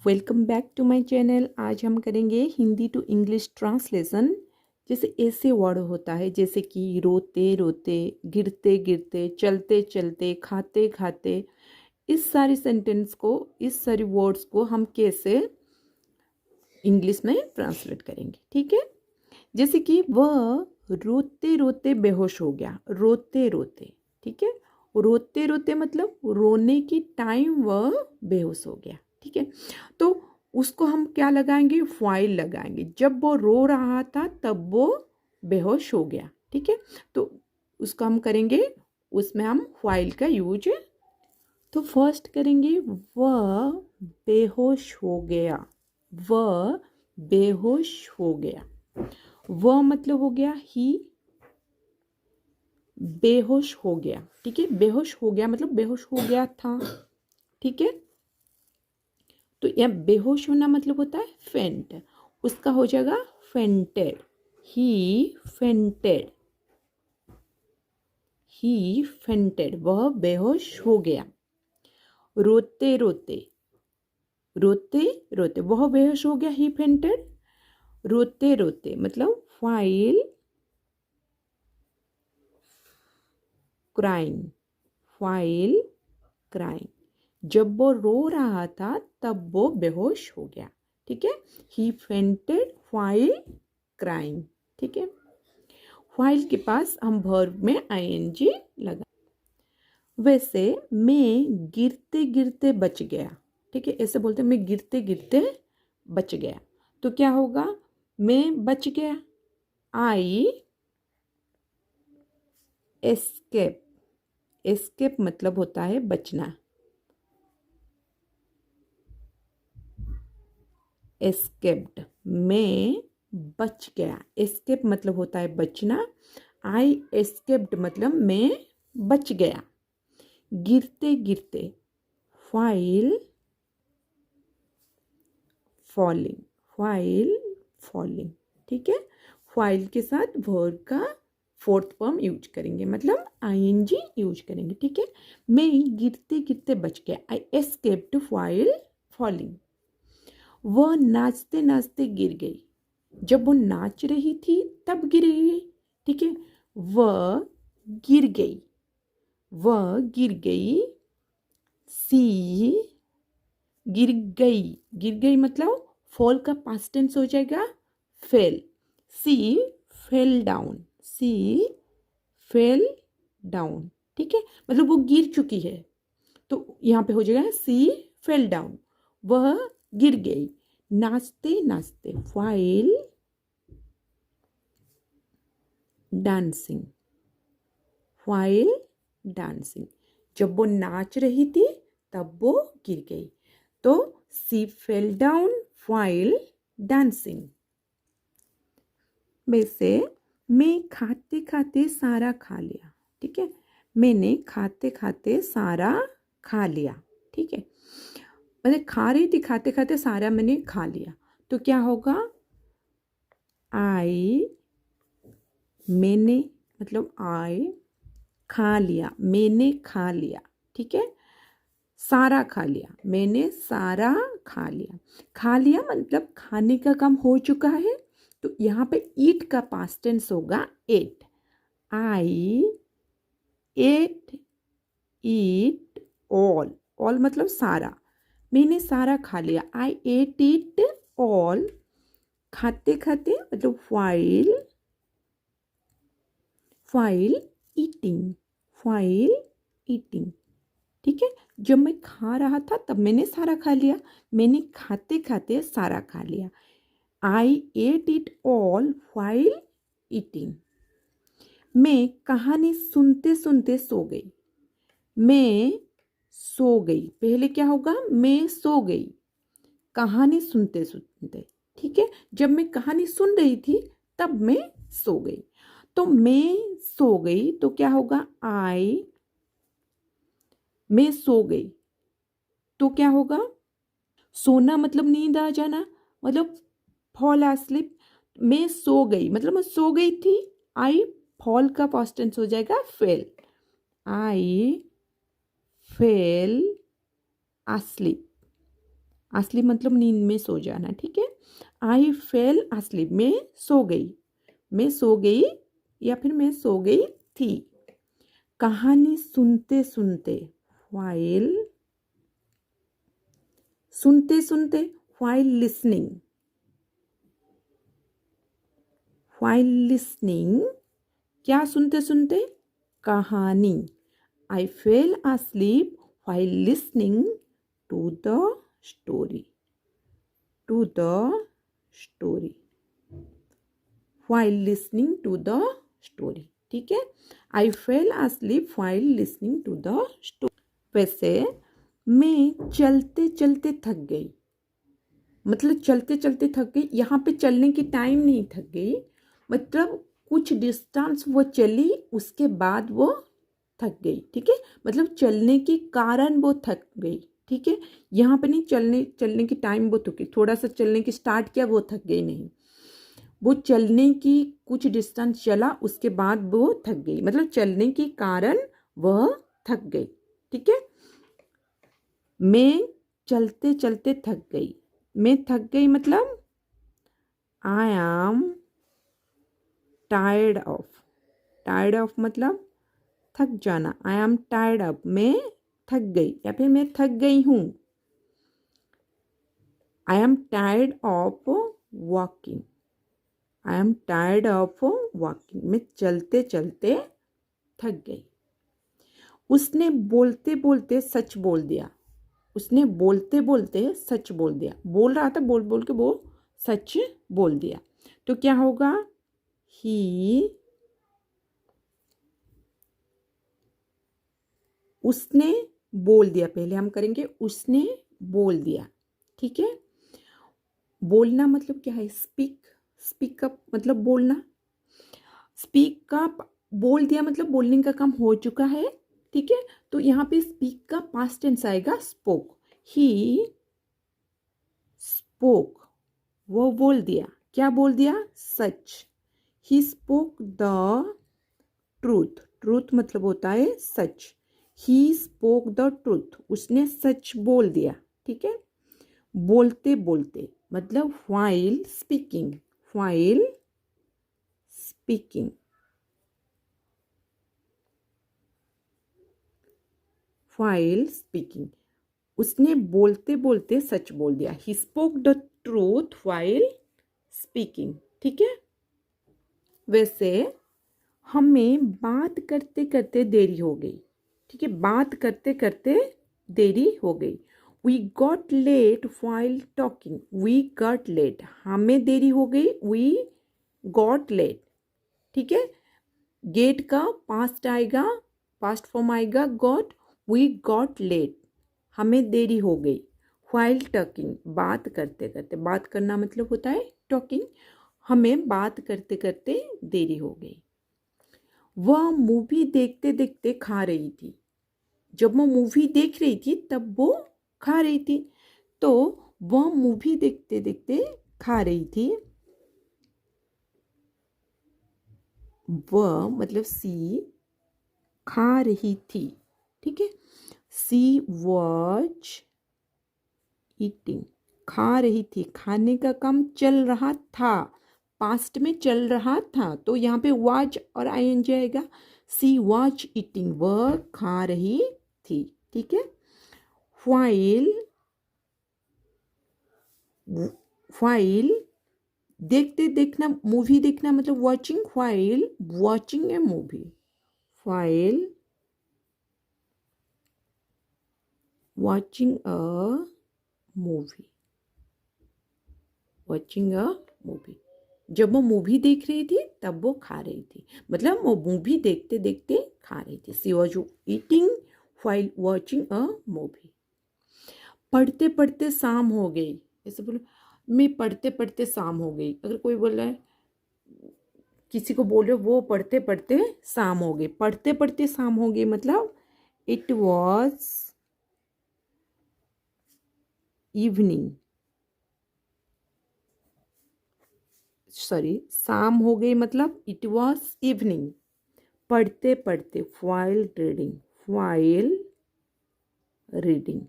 Welcome back to my channel. आज हम करेंगे हिंदी टू इंग्लिश ट्रांसलेशन। जैसे ऐसे वर्ड होता है जैसे कि रोते रोते, गिरते गिरते, चलते चलते, खाते खाते। इस सारी सेंटेंस को, इस सारी वर्ड्स को हम कैसे इंग्लिश में ट्रांसलेट करेंगे, ठीक है। जैसे कि वह रोते रोते बेहोश हो गया, रोते रोते, ठीक है। रोते रोते मतलब रोने की टाइम वह बेहोश हो गया, ठीक है। तो उसको हम क्या लगाएंगे, फाइल लगाएंगे। जब वो रो रहा था तब वो बेहोश हो गया, ठीक है। तो उसको हम करेंगे, उसमें हम फाइल का यूज। तो फर्स्ट करेंगे वह बेहोश हो गया, वह बेहोश हो गया। वह मतलब हो गया ही, बेहोश हो गया, ठीक है। बेहोश हो गया मतलब बेहोश हो गया था, ठीक है। तो यह बेहोश होना मतलब होता है फेंट, उसका हो जाएगा फेंटेड। ही फेंटेड, ही फेंटेड, वह बेहोश हो गया। रोते रोते, रोते रोते, वह बेहोश हो गया, ही फेंटेड। रोते रोते मतलब फाइल क्राइंग, फाइल क्राइंग। जब वो रो रहा था तब वो बेहोश हो गया, ठीक है। ही फेंटेड व्हाइल क्राइंग, ठीक है। व्हाइल के पास हम वर्ब में आईएनजी लगा। वैसे मैं गिरते गिरते बच गया, ठीक है। ऐसे बोलते हैं मैं गिरते गिरते बच गया। तो क्या होगा, मैं बच गया, आई एस्केप। एस्केप मतलब होता है बचना, एस्केप्ड, मैं बच गया। एस्केप मतलब होता है बचना, आई एस्केप्ड मतलब मैं बच गया। गिरते गिरते, फाइल फॉलिंग, फाइल फॉलिंग, ठीक है। फाइल के साथ वर्ब का फोर्थ फॉर्म यूज करेंगे, मतलब आईएनजी यूज करेंगे, ठीक है। मैं गिरते गिरते बच गया, आई एस्केप्ड फाइल फॉलिंग। वह नाचते नाचते गिर गई, जब वो नाच रही थी तब गिर गई, ठीक है। वह गिर गई, वह गिर गई। सी गिर गई, गिर गई मतलब फॉल का पास्ट टेंस हो जाएगा फेल। सी फेल डाउन, सी फेल डाउन, ठीक है। मतलब वो गिर चुकी है, तो यहाँ पे हो जाएगा सी फेल डाउन। वह गिर गई नाचते नाचते, फाइल डांसिंग, व्हाइल डांसिंग। जब वो नाच रही थी तब वो गिर गई, तो सी फेल डाउन व्हाइल डांसिंग। वैसे मैं खाते खाते सारा खा लिया, ठीक है। मैंने खाते खाते सारा खा लिया, ठीक है। मतलब खा रही थी, खाते खाते सारा मैंने खा लिया। तो क्या होगा, आई, मैंने मतलब आई खा लिया, मैंने खा लिया, ठीक है। सारा खा लिया, मैंने सारा खा लिया। खा लिया मतलब खाने का काम हो चुका है, तो यहाँ पे ईट का पास्ट टेंस होगा एट। आई एट, ईट, ऑल, ऑल मतलब सारा। मैंने सारा खा लिया, आई एट इट ऑल। खाते खाते मतलब file, file eating, file eating, ठीक है। जब मैं खा रहा था तब मैंने सारा खा लिया, मैंने खाते खाते सारा खा लिया। I ate it all while eating. मैं कहानी सुनते सुनते सो गई, मैं सो गई। पहले क्या होगा, मैं सो गई, कहानी सुनते सुनते, ठीक है। जब मैं कहानी सुन रही थी तब मैं सो गई। तो मैं सो गई तो क्या होगा, आई, मैं सो गई तो क्या होगा, सोना मतलब नींद आ जाना, मतलब फॉल asleep। मैं सो गई मतलब मैं सो गई थी, आई फॉल का पास्ट टेंस हो जाएगा फेल। आई फेल asleep, asleep मतलब नींद में सो जाना, ठीक है। आई फेल asleep, मैं सो गई या फिर मैं सो गई थी। कहानी सुनते सुनते, while सुनते सुनते, while listening, while listening, क्या सुनते सुनते, कहानी। I fell asleep while listening to the story, to the story, while listening to the story, ठीक है। I fell asleep while listening to the story। वैसे मैं चलते चलते थक गई, मतलब चलते चलते थक गई, यहाँ पे चलने की टाइम नहीं थक गई, मतलब कुछ डिस्टेंस वो चली उसके बाद वो थक गई, ठीक है। मतलब चलने के कारण वो थक गई, ठीक है। यहाँ पे नहीं चलने की टाइम वो थकी, थोड़ा सा चलने की स्टार्ट किया वो थक गई, नहीं, वो चलने की कुछ डिस्टेंस चला उसके बाद वो थक गई, मतलब चलने के कारण वह थक गई, ठीक है। मैं चलते चलते थक गई, मैं थक गई मतलब आई एम टायर्ड ऑफ मतलब थक जाना, आई एम टायर्ड ऑफ, मैं थक गई या फिर मैं थक गई हूँ। I am tired of walking, I am tired of walking, मैं चलते चलते थक गई। उसने बोलते बोलते सच बोल दिया, उसने बोलते बोलते सच बोल दिया, बोल रहा था, बोल बोल के वो सच बोल दिया, तो क्या होगा, ही, उसने बोल दिया, पहले हम करेंगे उसने बोल दिया, ठीक है। बोलना मतलब क्या है, स्पीक अप मतलब बोलना, स्पीक अप, बोल दिया मतलब बोलने का काम हो चुका है, ठीक है। तो यहाँ पे स्पीक का पास्ट टेंस आएगा स्पोक, ही स्पोक, वो बोल दिया, क्या बोल दिया, सच। He spoke the truth, truth मतलब होता है सच, ही स्पोक द ट्रूथ, उसने सच बोल दिया, ठीक है। बोलते बोलते मतलब while speaking, while speaking, while speaking, उसने बोलते बोलते सच बोल दिया, he spoke the truth while speaking, ठीक है। वैसे हमें बात करते करते देरी हो गई, ठीक है, बात करते करते देरी हो गई। We got late while talking, we got late, हमें देरी हो गई, we got late, ठीक है। गेट का पास्ट आएगा, पास्ट फॉर्म आएगा गॉट, वी गॉट लेट, हमें देरी हो गई। while टॉकिंग, बात करते करते, बात करना मतलब होता है टॉकिंग, हमें बात करते करते देरी हो गई। वह मूवी देखते देखते खा रही थी, जब वो मूवी देख रही थी तब वो खा रही थी, तो वह मूवी देखते देखते खा रही थी, वह मतलब सी खा रही थी, ठीक है। सी वॉच ईटिंग, खा रही थी, खाने का काम चल रहा था, पास्ट में चल रहा था, तो यहाँ पे वॉच और आईएनजी आएगा। सी वॉच ईटिंग, वह खा रही थी, ठीक है। फाइल, फाइल देखते देखना, मूवी देखना मतलब watching, file watching A movie, file watching a movie, watching a movie, जब वो मूवी देख रही थी तब वो खा रही थी, मतलब वो मूवी देखते देखते खा रही थी। She was eating while watching a movie। पढ़ते पढ़ते शाम हो गई, ऐसे बोलो, मैं पढ़ते पढ़ते शाम हो गई, अगर कोई बोल रहा है, किसी को बोल रहे हो वो पढ़ते पढ़ते शाम हो गई, पढ़ते पढ़ते शाम हो गई मतलब इट वॉज इवनिंग, सॉरी शाम हो गई मतलब इट वॉज इवनिंग। पढ़ते पढ़ते while रीडिंग, while रीडिंग,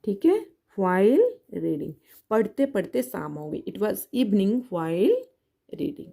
ठीक है, while रीडिंग। पढ़ते पढ़ते शाम हो गई, it was evening while reading.